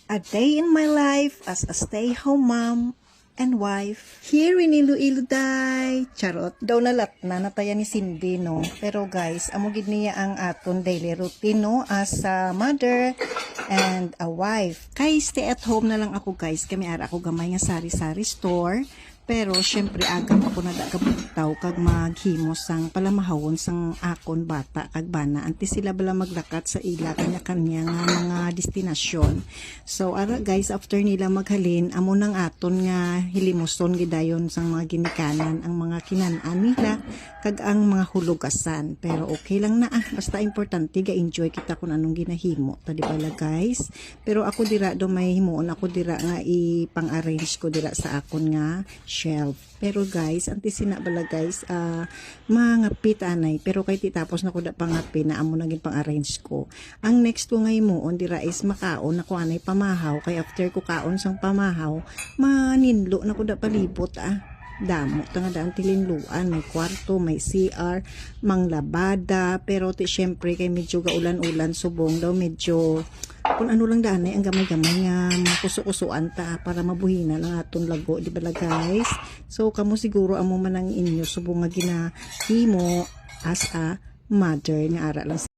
A day in my life as a stay-home mom and wife. Here in Iloilo day. Charot. Daw nalat na nataya ni Cindy, no? Pero guys, amugid niya ang aton daily routine, no? As a mother and a wife. Kay stay at home na lang ako guys. Kami ara ako gamay nga sari-sari store. Pero syempre agam ako na kabutaw kag maghimos sang palamahawon sang akon bata kag bana anti sila bala maglakat sa ila kanya-kanya nga mga destinasyon. So ara guys, after nila maghalin amo nang aton nga hilimoson gidayon sang mga ginikanan ang mga kinanaan nila kag ang mga hulugasan. Pero okay lang na basta importante ga enjoy kita kung anong ginahimo ta di bala guys. Pero ako dira do may himuon ako dira nga ipang-arrange ko dira sa akon nga shelf. Pero guys, anti sina bala guys, mangapit anay. Pero kay titapos na ko da pangapi na amo naging pang-arrange ko. Ang next ko ngay mo on dira is makaon na ko anay pamahaw. Kay after ko kaon sang pamahaw, maninlo na ko da palibot damo tanga daan tilinluan, may kwarto, may CR, manglabada, pero syempre kay medyo gaulan-ulan subong daw medyo kung ano lang daan ang gamay-gamay nga kuso-kusuan ta para mabuhina ng aton lago, di ba guys? So kamo siguro amo man ang inyo subong nga ginahimo as a mother nga ara lang